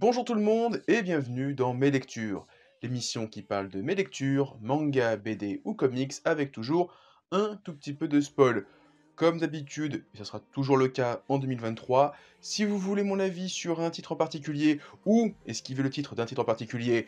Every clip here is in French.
Bonjour tout le monde et bienvenue dans Mes Lectures, l'émission qui parle de mes lectures, manga, BD ou comics avec toujours un tout petit peu de spoil. Comme d'habitude, et ce sera toujours le cas en 2023, si vous voulez mon avis sur un titre en particulier ou esquiver le titre d'un titre en particulier,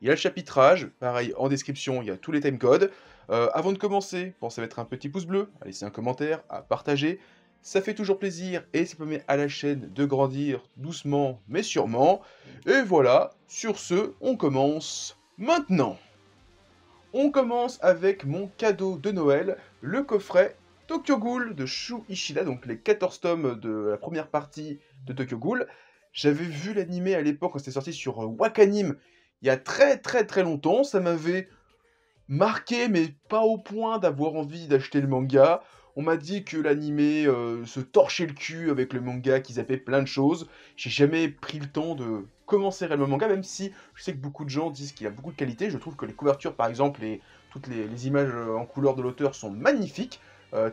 il y a le chapitrage, pareil en description il y a tous les timecodes. Avant de commencer, pensez à mettre un petit pouce bleu, à laisser un commentaire, à partager. Ça fait toujours plaisir et ça permet à la chaîne de grandir doucement mais sûrement. Et voilà, sur ce, on commence maintenant. On commence avec mon cadeau de Noël, le coffret Tokyo Ghoul de Shu Ishida, donc les 14 tomes de la première partie de Tokyo Ghoul. J'avais vu l'animé à l'époque quand c'était sorti sur Wakanim, il y a très longtemps, ça m'avait marqué, mais pas au point d'avoir envie d'acheter le manga. On m'a dit que l'animé se torchait le cul avec le manga, qu'ils zappait plein de choses. J'ai jamais pris le temps de commencer réellement le manga, même si je sais que beaucoup de gens disent qu'il a beaucoup de qualité. Je trouve que les couvertures, par exemple, et toutes les images en couleur de l'auteur sont magnifiques.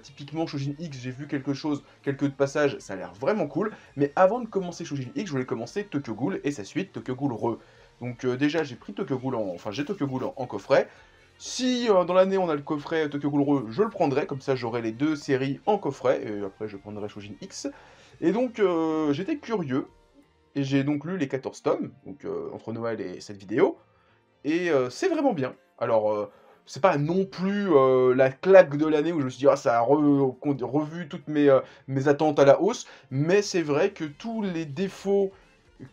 Typiquement, Shojin X, j'ai vu quelques passages, ça a l'air vraiment cool. Mais avant de commencer Shojin X, je voulais commencer Tokyo Ghoul et sa suite, Tokyo Ghoul Re. Donc déjà, j'ai pris Tokyo Ghoul j'ai Tokyo Ghoul en coffret. Si dans l'année on a le coffret Tokyo Ghoul Re, je le prendrai, comme ça j'aurai les deux séries en coffret, et après je prendrai Shojin X. Et donc j'étais curieux, et j'ai donc lu les 14 tomes, donc entre Noël et cette vidéo, et c'est vraiment bien. Alors c'est pas non plus la claque de l'année où je me suis dit ah ça a revu toutes mes attentes à la hausse, mais c'est vrai que tous les défauts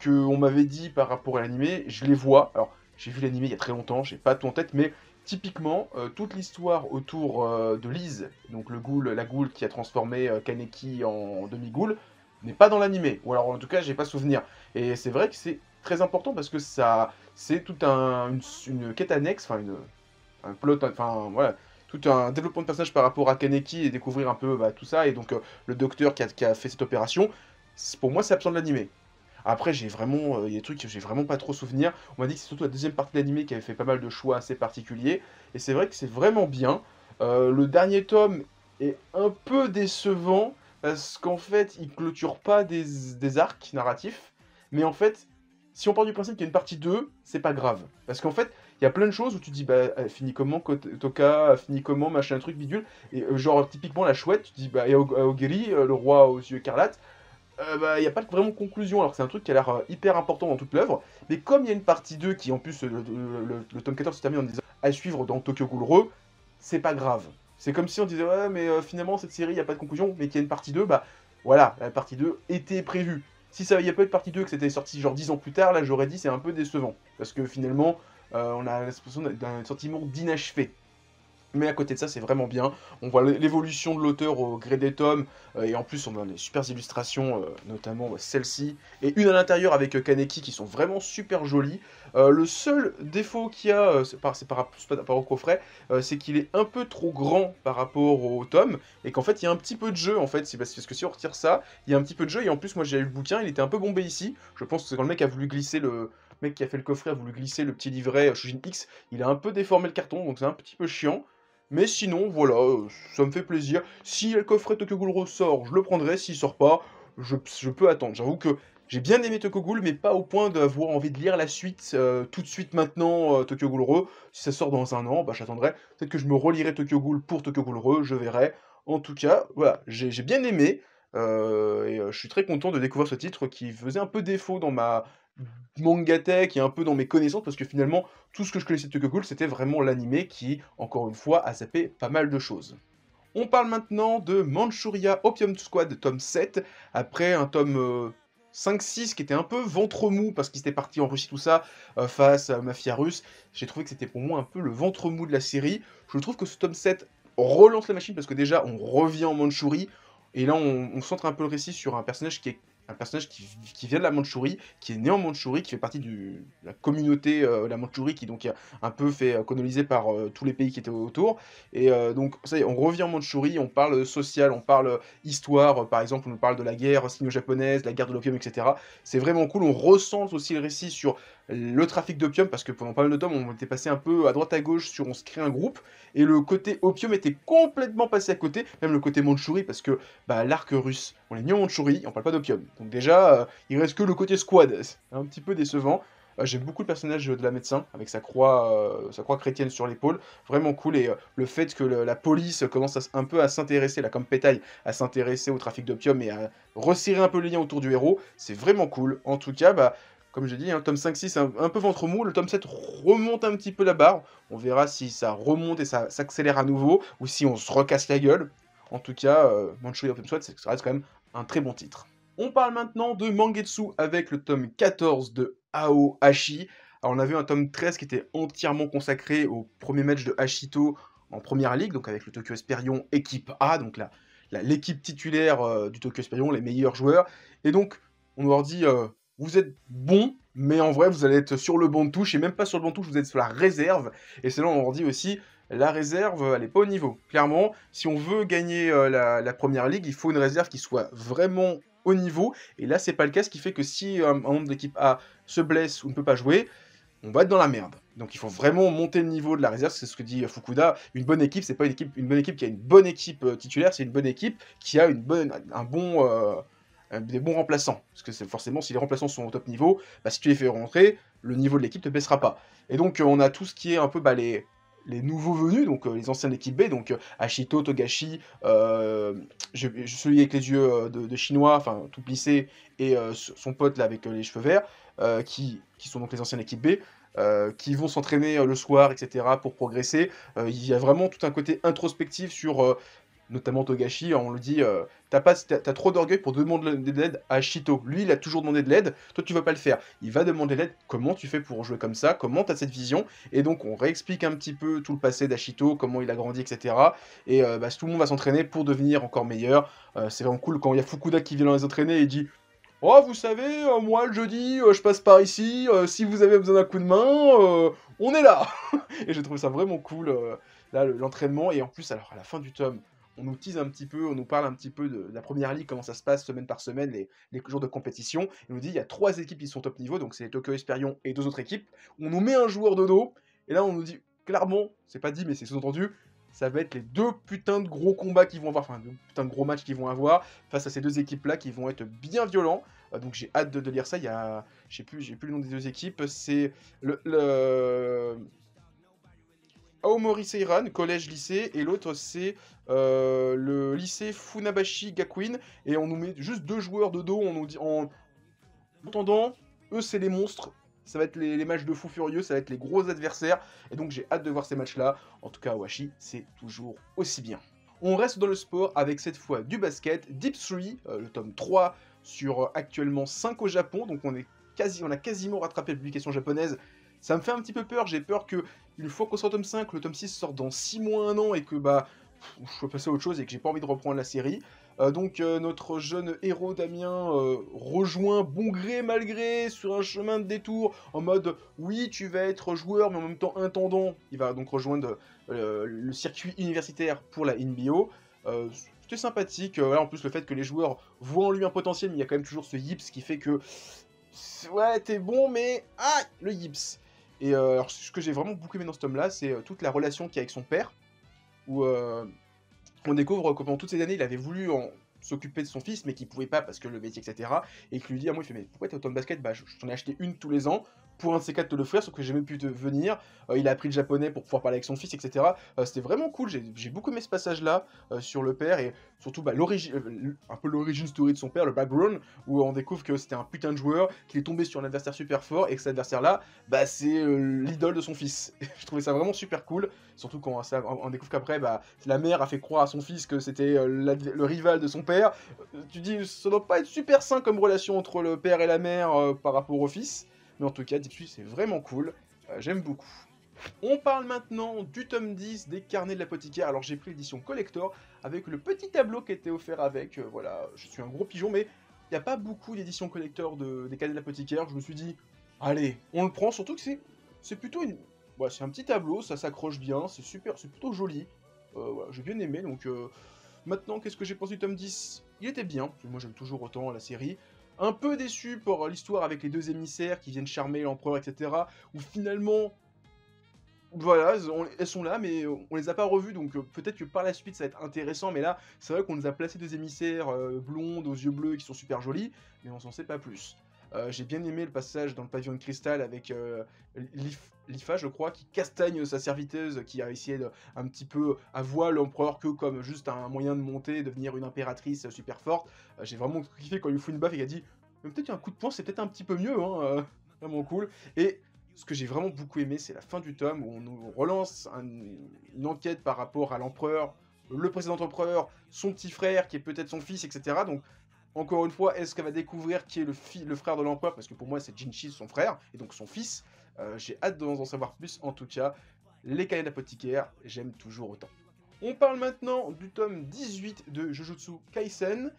qu'on m'avait dit par rapport à l'animé, je les vois. Alors j'ai vu l'animé il y a très longtemps, j'ai pas tout en tête, mais typiquement, toute l'histoire autour, de Lise, donc la ghoul qui a transformé, Kaneki en demi-ghoul, n'est pas dans l'animé. Ou alors en tout cas, j'ai pas souvenir. Et c'est vrai que c'est très important parce que ça c'est tout une quête annexe, enfin un plot, enfin voilà, tout un développement de personnage par rapport à Kaneki et découvrir un peu, bah, tout ça et donc le docteur qui a fait cette opération, pour moi c'est absent de l'animé. Après, j'ai vraiment, il y a des trucs que j'ai vraiment pas trop souvenir. On m'a dit que c'est surtout la deuxième partie de l'animé qui avait fait pas mal de choix assez particuliers, et c'est vrai que c'est vraiment bien. Le dernier tome est un peu décevant, parce qu'en fait, il clôture pas des arcs narratifs, mais en fait, si on part du principe qu'il y a une partie 2, c'est pas grave. Parce qu'en fait, il y a plein de choses où tu te dis, bah, elle finit comment, Toka, elle finit comment, machin, truc bidule, et genre, typiquement, la chouette, tu te dis, bah, et Aogiri, le roi aux yeux écarlates, bah, il y a pas vraiment de conclusion, alors que c'est un truc qui a l'air hyper important dans toute l'œuvre. Mais comme il y a une partie 2 qui, en plus, le tome 14 se termine en disant à suivre dans Tokyo Ghoul Re, c'est pas grave. C'est comme si on disait, ouais, mais finalement, cette série, il n'y a pas de conclusion, mais qu'il y a une partie 2, bah voilà, la partie 2 était prévue. Si ça, il n'y a pas eu de partie 2, que c'était sorti genre 10 ans plus tard, là, j'aurais dit c'est un peu décevant. Parce que finalement, on a l'impression d'un sentiment d'inachevé. Mais à côté de ça, c'est vraiment bien. On voit l'évolution de l'auteur au gré des tomes, et en plus, on a des super illustrations, notamment celle-ci, et une à l'intérieur avec Kaneki qui sont vraiment super jolies. Le seul défaut qu'il y a, c'est par rapport au coffret, c'est qu'il est un peu trop grand par rapport au tome, et qu'en fait, il y a un petit peu de jeu, en fait, c'est parce que si on retire ça, il y a un petit peu de jeu, et en plus, moi j'ai lu le bouquin, il était un peu bombé ici. Je pense que c'est quand le mec a voulu glisser le mec qui a fait le coffret a voulu glisser le petit livret Shujin X, il a un peu déformé le carton, donc c'est un petit peu chiant. Mais sinon, voilà, ça me fait plaisir. Si le coffret Tokyo Ghoul ressort, je le prendrai. S'il sort pas, je peux attendre. J'avoue que j'ai bien aimé Tokyo Ghoul, mais pas au point d'avoir envie de lire la suite tout de suite maintenant, Tokyo Ghoul Re. Si ça sort dans un an, bah, j'attendrai. Peut-être que je me relirai Tokyo Ghoul pour Tokyo Ghoul Re, je verrai. En tout cas, voilà, j'ai bien aimé. Et je suis très content de découvrir ce titre qui faisait un peu défaut dans ma mangatech et un peu dans mes connaissances, parce que finalement, tout ce que je connaissais de Tokyo Ghoul, c'était vraiment l'animé qui, encore une fois, a zappé pas mal de choses. On parle maintenant de Manchuria Opium Squad tome 7, après un tome 5-6 qui était un peu ventre mou, parce qu'il était parti en Russie tout ça, face à Mafia Russe. J'ai trouvé que c'était pour moi un peu le ventre mou de la série. Je trouve que ce tome 7 relance la machine, parce que déjà, on revient en Mandchourie, et là, on centre un peu le récit sur un personnage qui vient de la Mandchourie, qui est né en Mandchourie, qui fait partie de la communauté, la Mandchourie, qui donc a un peu fait colonisé par tous les pays qui étaient autour. Et donc, ça y est, on revient en Mandchourie, on parle social, on parle histoire, par exemple, on nous parle de la guerre sino-japonaise, la guerre de l'opium, etc. C'est vraiment cool, on recentre aussi le récit sur le trafic d'opium, parce que pendant pas mal de temps, on était passé un peu à droite à gauche sur on se crée un groupe, et le côté opium était complètement passé à côté, même le côté Mandchourie, parce que bah, l'arc russe, on est mis en Mandchourie, on parle pas d'opium. Donc déjà, il reste que le côté squad, c'est un petit peu décevant. J'aime beaucoup le personnage de la médecin, avec sa croix chrétienne sur l'épaule, vraiment cool. Et le fait que la police commence un peu à s'intéresser, là, comme Pétail, à s'intéresser au trafic d'opium et à resserrer un peu les liens autour du héros, c'est vraiment cool. En tout cas, bah, comme je dis, hein, tome 5-6, un peu ventre mou, le tome 7 remonte un petit peu la barre. On verra si ça remonte et ça s'accélère à nouveau, ou si on se recasse la gueule. En tout cas, Manchuria Opium Squad, ça reste quand même un très bon titre. On parle maintenant de Mangetsu avec le tome 14 de Aohashi. Alors on a vu un tome 13 qui était entièrement consacré au premier match de Hashito en première ligue, donc avec le Tokyo Esperion équipe A, donc l'équipe titulaire du Tokyo Esperion, les meilleurs joueurs. Et donc on leur dit vous êtes bons, mais en vrai vous allez être sur le banc de touche, et même pas sur le banc de touche, vous êtes sur la réserve. Et c'est là on leur dit aussi la réserve, elle n'est pas au niveau. Clairement, si on veut gagner la première ligue, il faut une réserve qui soit vraiment au niveau. Et là, c'est pas le cas, ce qui fait que si un membre de l'équipe A se blesse ou ne peut pas jouer, on va être dans la merde. Donc il faut vraiment monter le niveau de la réserve, c'est ce que dit Fukuda. Une bonne équipe, c'est pas une bonne équipe qui a une bonne équipe titulaire, c'est une bonne équipe qui a des bons remplaçants. Parce que forcément, si les remplaçants sont au top niveau, bah, si tu les fais rentrer, le niveau de l'équipe ne baissera pas. Et donc on a tout ce qui est un peu les nouveaux venus, donc les anciens de l'équipe B, donc Ashito, Togashi, celui avec les yeux de chinois, enfin tout plissé, et son pote là avec les cheveux verts, qui sont donc les anciens de l'équipe B, qui vont s'entraîner le soir, etc., pour progresser. Il y a vraiment tout un côté introspectif sur notamment Togashi, on le dit, t'as trop d'orgueil pour demander de l'aide à Shito. Lui, il a toujours demandé de l'aide, toi tu vas pas le faire. Il va demander de l'aide, comment tu fais pour jouer comme ça, comment t'as cette vision, et donc on réexplique un petit peu tout le passé d'Ashito, comment il a grandi, etc. Et bah, tout le monde va s'entraîner pour devenir encore meilleur. C'est vraiment cool quand il y a Fukuda qui vient les entraîner et il dit oh, vous savez, moi le jeudi, je passe par ici, si vous avez besoin d'un coup de main, on est là. Et j'ai trouvé ça vraiment cool, là, l'entraînement. Et en plus, alors à la fin du tome, on nous tease un petit peu, on nous parle un petit peu de la première ligue, comment ça se passe semaine par semaine, les jours de compétition. Il nous dit il y a 3 équipes qui sont top niveau, donc c'est les Tokyo Esperion et 2 autres équipes. On nous met un joueur de dos, et là on nous dit clairement, c'est pas dit mais c'est sous-entendu, ça va être les 2 putains de gros combats qu'ils vont avoir, enfin 2 putains de gros matchs qu'ils vont avoir face à ces 2 équipes-là qui vont être bien violents. Donc j'ai hâte de lire ça. Il y a, j'ai plus le nom des 2 équipes, c'est le Aomori Seiran, collège-lycée, et l'autre c'est le lycée Funabashi Gakuin, et on nous met juste 2 joueurs de dos, on nous dit en attendant, eux c'est les monstres, ça va être les matchs de fous furieux, ça va être les gros adversaires, et donc j'ai hâte de voir ces matchs-là. En tout cas, Awashi, c'est toujours aussi bien. On reste dans le sport avec cette fois du basket, Deep 3, le tome 3 sur actuellement 5 au Japon, donc on a quasiment rattrapé la publication japonaise. Ça me fait un petit peu peur, j'ai peur que une fois qu'on sort au tome 5, le tome 6 sort dans 6 mois, 1 an, et que bah je sois passé à autre chose et que j'ai pas envie de reprendre la série. Donc notre jeune héros Damien rejoint bon gré mal gré sur un chemin de détour en mode oui tu vas être joueur mais en même temps intendant. Il va donc rejoindre le circuit universitaire pour la NBO. C'était sympathique, en plus le fait que les joueurs voient en lui un potentiel, mais il y a quand même toujours ce yips qui fait que ouais t'es bon mais ah le yips. Et alors, ce que j'ai vraiment beaucoup aimé dans ce tome là c'est toute la relation qu'il y a avec son père, où on découvre que pendant toutes ces années, il avait voulu s'occuper de son fils, mais qu'il pouvait pas parce que le métier, etc. Et qu'il lui dit à moi, il fait mais pourquoi t'es autant de basket? Bah j'en ai acheté une tous les ans pour un de ces quatre te l'offrir, sauf que j'ai même pu venir. Il a appris le japonais pour pouvoir parler avec son fils, etc. C'était vraiment cool. J'ai beaucoup aimé ce passage-là sur le père et surtout bah, un peu l'origine story de son père, le background, où on découvre que c'était un putain de joueur, qu'il est tombé sur un adversaire super fort et que cet adversaire-là, bah c'est l'idole de son fils. Je trouvais ça vraiment super cool. Surtout quand on découvre qu'après, bah, la mère a fait croire à son fils que c'était le rival de son père. Tu dis, ça doit pas être super sain comme relation entre le père et la mère par rapport au fils. Mais en tout cas, Deep c'est vraiment cool. J'aime beaucoup. On parle maintenant du tome 10 des carnets de l'apothicaire. Alors j'ai pris l'édition collector avec le petit tableau qui était offert avec. Voilà, je suis un gros pigeon, mais il n'y a pas beaucoup d'éditions collector des carnets de l'apothicaire. Je me suis dit, allez, on le prend, surtout que c'est plutôt une... Ouais, c'est un petit tableau, ça s'accroche bien, c'est super, c'est plutôt joli. Voilà, j'ai bien aimé, donc maintenant, qu'est-ce que j'ai pensé du tome 10? Il était bien, parce que moi j'aime toujours autant la série. Un peu déçu pour l'histoire avec les 2 émissaires qui viennent charmer l'empereur, etc. Où finalement, Voilà, elles sont là, mais on les a pas revues, donc peut-être que par la suite ça va être intéressant, mais là, c'est vrai qu'on nous a placé des émissaires, blondes aux yeux bleus qui sont super jolies, mais on s'en sait pas plus. J'ai bien aimé le passage dans le pavillon de cristal avec, Lifa, je crois, qui castagne sa serviteuse, qui a essayé de un petit peu à voir l'empereur que comme juste un moyen de monter, devenir une impératrice, super forte. J'ai vraiment kiffé quand il lui fout une baffe et qu'il a dit: «Mais peut-être qu'un coup de poing, c'est peut-être un petit peu mieux, hein», vraiment cool. Et ce que j'ai vraiment beaucoup aimé, c'est la fin du tome où on nous relance une enquête par rapport à l'empereur, le précédent empereur, son petit frère qui est peut-être son fils, etc. Donc, encore une fois, est-ce qu'elle va découvrir qui est le frère de l'empereur? Parce que pour moi, c'est Jinchi, son frère, et donc son fils. J'ai hâte d'en savoir plus. En tout cas, les cahiers d'apothicaire, j'aime toujours autant. On parle maintenant du tome 18 de Jujutsu Kaisen.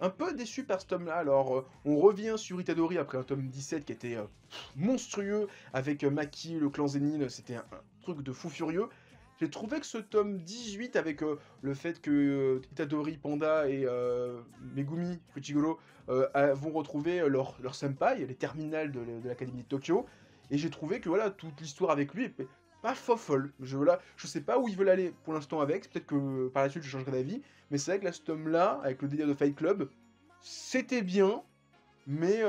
Un peu déçu par ce tome-là, alors on revient sur Itadori après un tome 17 qui était monstrueux, avec Maki, le clan Zenin, c'était un truc de fou furieux. J'ai trouvé que ce tome 18, avec le fait que Itadori, Panda et Megumi Fuchiguro vont retrouver leur senpai, les terminales de l'Académie de Tokyo, et j'ai trouvé que voilà, toute l'histoire avec lui est pas folle. Je sais pas où ils veulent aller pour l'instant avec, peut-être que par la suite je changerai d'avis, mais c'est vrai que là, ce tome-là, avec le délire de Fight Club, c'était bien, mais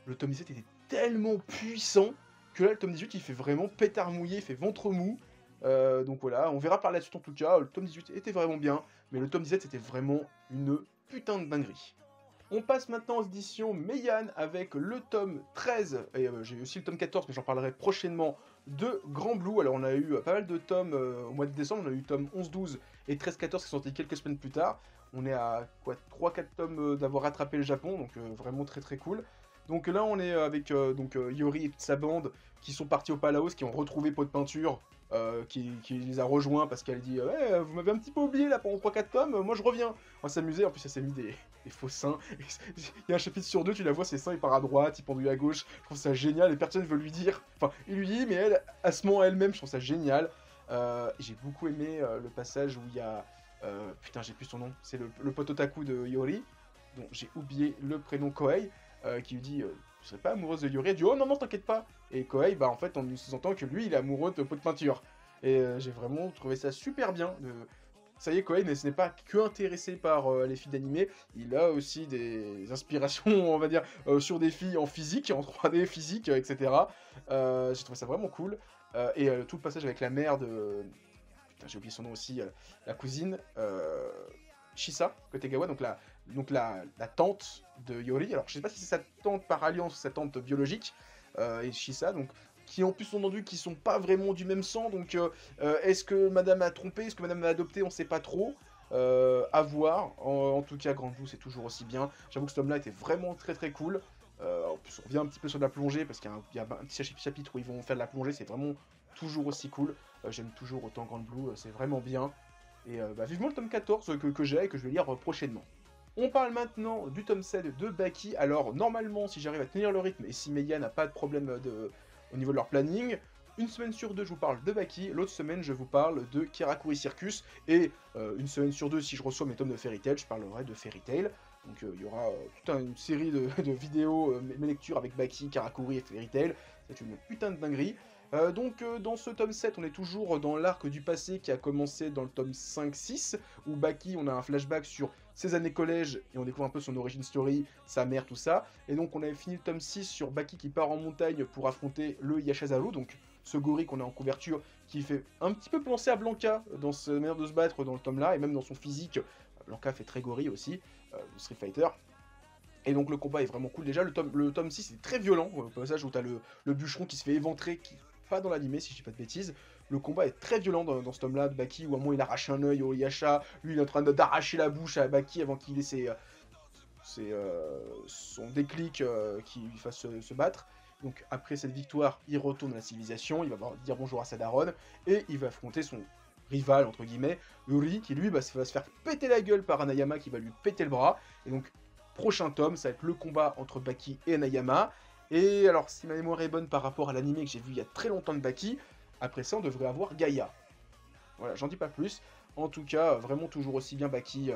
le tome 17 était tellement puissant que là, le tome 18, il fait vraiment pétard mouillé, il fait ventre mou. Donc voilà, on verra par la suite en tout cas. Le tome 18 était vraiment bien, mais le tome 17, c'était vraiment une putain de dinguerie. On passe maintenant aux éditions Meian avec le tome 13, et j'ai aussi le tome 14, mais j'en parlerai prochainement, de Grand Blue. Alors on a eu pas mal de tomes au mois de décembre, on a eu tome 11-12 et 13-14 qui sont sortis quelques semaines plus tard. On est à quoi 3-4 tomes d'avoir rattrapé le Japon, donc vraiment très très cool. Donc là on est avec Yori et sa bande qui sont partis au Palaos, qui ont retrouvé Pot de Peinture, qui les a rejoints parce qu'elle dit ouais, vous m'avez un petit peu oublié là pendant 3-4 tomes, moi je reviens. On va s'amuser, en plus elle s'est mis des faux seins. Il y a un chapitre sur deux, tu la vois, ses seins, il part à droite, il pendouille à gauche. Je trouve ça génial et personne ne veut lui dire. Enfin, il lui dit, mais elle se ment à elle-même, je trouve ça génial. J'ai beaucoup aimé le passage où il y a. Putain, j'ai plus son nom. C'est le pote otaku de Yori, dont j'ai oublié le prénom Kohei, qui lui dit tu serais pas amoureuse de Yori? Elle dit oh non, non, t'inquiète pas. Et Kohei, bah en fait, on sous-entend que lui, il est amoureux de pot de peinture. Et j'ai vraiment trouvé ça super bien. Ça y est, Koei ce n'est pas que intéressé par les filles d'animé, il a aussi des inspirations, on va dire, sur des filles en physique, en 3D physique, etc. J'ai trouvé ça vraiment cool. Et tout le passage avec la mère de... Putain, j'ai oublié son nom aussi, la cousine, Shisa, Kotegawa, donc la tante de Yori. Alors, je sais pas si c'est sa tante par alliance ou sa tante biologique, et Shisa, donc qui en plus sont entendus qui sont pas vraiment du même sang, donc est-ce que madame a trompé, est-ce que madame a adopté, on sait pas trop, à voir. En tout cas, Grand Blue, c'est toujours aussi bien. J'avoue que ce tome-là était vraiment très très cool. En plus, on revient un petit peu sur de la plongée, parce qu'il y a un petit chapitre où ils vont faire de la plongée, c'est vraiment toujours aussi cool. J'aime toujours autant Grand Blue, c'est vraiment bien. Et vivement le tome 14 que j'ai et que je vais lire prochainement. On parle maintenant du tome 7 de Baki. Alors, normalement, si j'arrive à tenir le rythme et si Meiya n'a pas de problème au niveau de leur planning, une semaine sur deux, je vous parle de Baki, l'autre semaine, je vous parle de Kirakuri Circus, et une semaine sur deux, si je reçois mes tomes de Fairy Tail, je parlerai de Fairy Tail. Donc il y aura toute une série de vidéos, mes lectures avec Baki, Karakuri et Fairy Tail. C'est une putain de dinguerie. Dans ce tome 7, on est toujours dans l'arc du passé qui a commencé dans le tome 5-6, où Baki, on a un flashback sur ses années collège, et on découvre un peu son origin story, sa mère, tout ça. Et donc on avait fini le tome 6 sur Baki qui part en montagne pour affronter le Yashazaru, donc ce gorille qu'on a en couverture, qui fait un petit peu penser à Blanca dans sa manière de se battre dans le tome là, et même dans son physique. Blanca fait très gorille aussi, Street Fighter. Et donc le combat est vraiment cool. Déjà, le tome 6 est très violent, au passage où t'as le bûcheron qui se fait éventrer, qui pas dans l'animé si je dis pas de bêtises. Le combat est très violent dans ce tome-là de Baki, où à un moment il arrache un œil au Yasha, lui il est en train d'arracher la bouche à Baki avant qu'il ait son déclic qui lui fasse se battre. Donc après cette victoire, il retourne à la civilisation, il va dire bonjour à sa daronne, et il va affronter son rival, entre guillemets, Yuri, qui lui va se faire péter la gueule par Anayama qui va lui péter le bras. Et donc, prochain tome, ça va être le combat entre Baki et Anayama. Et alors, si ma mémoire est bonne par rapport à l'animé que j'ai vu il y a très longtemps de Baki, après ça, on devrait avoir Gaïa. Voilà, j'en dis pas plus. En tout cas, vraiment toujours aussi bien Baki,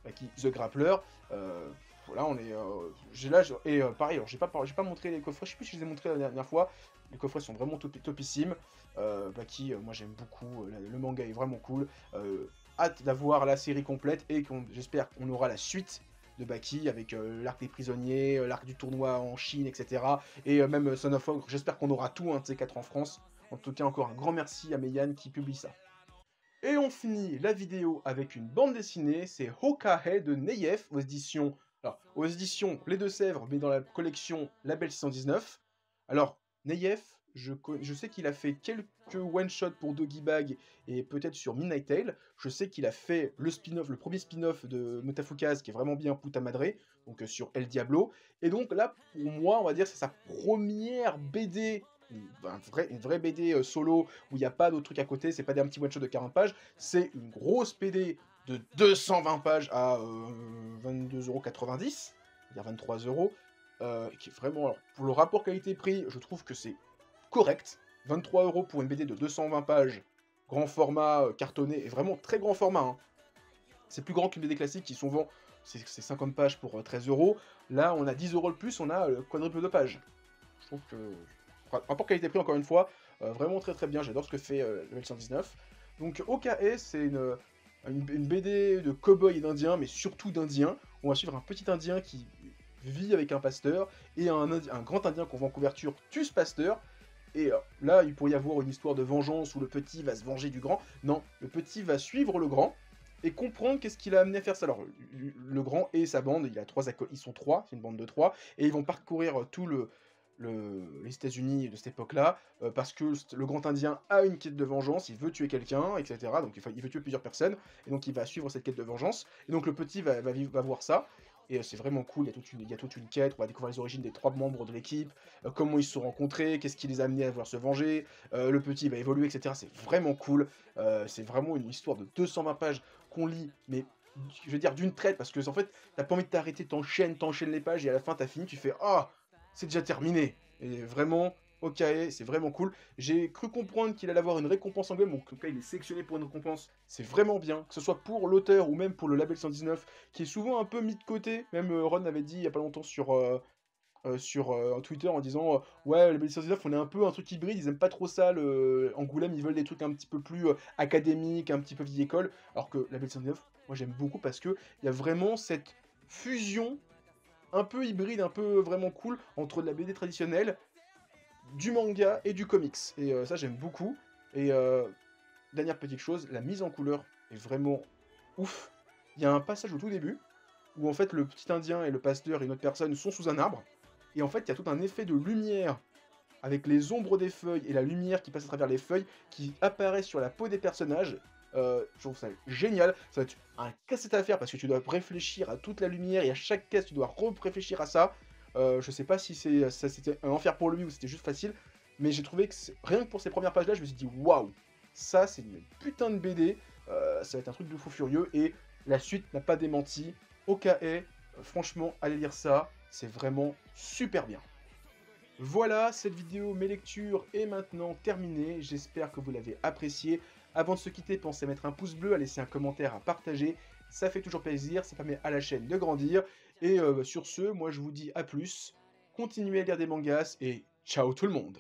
Baki The Grappler. voilà, on est, j'ai là et pareil, alors j'ai pas montré les coffrets, je sais plus si je les ai montrés la dernière fois. Les coffrets sont vraiment topissimes. Baki, moi j'aime beaucoup, le manga est vraiment cool. Hâte d'avoir la série complète et j'espère qu'on aura la suite de Baki avec l'arc des prisonniers, l'arc du tournoi en Chine, etc. Et même Son of Ogre. J'espère qu'on aura tout un de ces quatre en France. En tout cas, encore un grand merci à Meian qui publie ça. Et on finit la vidéo avec une bande dessinée, c'est Hokahe de Neyef aux éditions Les Deux-Sèvres, mais dans la collection Label 619. Alors, Neyef, je sais qu'il a fait quelques one-shots pour Doggy Bag et peut-être sur Midnight Tale. Je sais qu'il a fait le spin-off, le premier spin-off de Mutafukaz qui est vraiment bien Puta Madre, donc sur El Diablo. Et donc là, pour moi, on va dire c'est sa première BD, une vraie BD solo où il n'y a pas d'autres trucs à côté, c'est pas des petits one-shots de 40 pages, c'est une grosse BD de 220 pages à 22,90 €, c'est-à-dire 23 €, qui est vraiment, alors, pour le rapport qualité-prix, je trouve que c'est correct. 23 € pour une BD de 220 pages, grand format, cartonné, et vraiment très grand format, hein. C'est plus grand qu'une BD classique qui souvent, c'est 50 pages pour 13 €. Là, on a 10 € de plus, on a le quadruple de pages. Je trouve que rapport qualité-prix, encore une fois, vraiment très très bien, j'adore ce que fait Level 119. Donc OKE, c'est une BD de cow-boy et d'indien, mais surtout d'indien. On va suivre un petit indien qui vit avec un pasteur, et un grand indien qu'on voit en couverture tue ce pasteur. Et là, il pourrait y avoir une histoire de vengeance où le petit va se venger du grand. Non, le petit va suivre le grand et comprendre qu'est-ce qui l'a amené à faire ça. Alors, le grand et sa bande, ils sont trois, c'est une bande de trois, et ils vont parcourir tout les États-Unis de cette époque-là, parce que le grand indien a une quête de vengeance, il veut tuer quelqu'un, etc. Donc il veut tuer plusieurs personnes, et donc il va suivre cette quête de vengeance. Et donc le petit va voir ça, et c'est vraiment cool, il y a toute une quête, on va découvrir les origines des trois membres de l'équipe, comment ils se sont rencontrés, qu'est-ce qui les a amenés à vouloir se venger, le petit va évoluer, etc. C'est vraiment cool, c'est vraiment une histoire de 220 pages qu'on lit, mais je veux dire d'une traite, parce que en fait, t'as pas envie de t'arrêter, t'enchaînes les pages, et à la fin t'as fini, tu fais « Ah, c'est déjà terminé !» Et vraiment, ok, c'est vraiment cool. J'ai cru comprendre qu'il allait avoir une récompense en donc en tout cas il est sélectionné pour une récompense, c'est vraiment bien, que ce soit pour l'auteur ou même pour le label 119, qui est souvent un peu mis de côté. Même Ron avait dit il y a pas longtemps sur Twitter en disant ouais, le label 119 on est un peu un truc hybride, ils aiment pas trop ça, Angoulême, ils veulent des trucs un petit peu plus académiques, un petit peu vieille école, alors que label 119, moi j'aime beaucoup parce que il y a vraiment cette fusion un peu hybride, un peu vraiment cool, entre de la BD traditionnelle, du manga et du comics. Et ça, j'aime beaucoup. Et dernière petite chose, la mise en couleur est vraiment ouf. Il y a un passage au tout début, où en fait le petit indien et le pasteur et une autre personne sont sous un arbre, et en fait il y a tout un effet de lumière, avec les ombres des feuilles et la lumière qui passe à travers les feuilles, qui apparaît sur la peau des personnages. Je trouve ça génial, ça va être un casse-tête à faire parce que tu dois réfléchir à toute la lumière et à chaque case tu dois réfléchir à ça. Je sais pas si c'était un enfer pour lui ou c'était juste facile, mais j'ai trouvé que rien que pour ces premières pages là, je me suis dit waouh, ça c'est une putain de BD, ça va être un truc de fou furieux, et la suite n'a pas démenti. OKE, franchement allez lire ça, c'est vraiment super bien. Voilà, cette vidéo, mes lectures, est maintenant terminée. J'espère que vous l'avez appréciée. Avant de se quitter, pensez à mettre un pouce bleu, à laisser un commentaire, à partager. Ça fait toujours plaisir, ça permet à la chaîne de grandir. Et sur ce, moi je vous dis à plus. Continuez à lire des mangas et ciao tout le monde!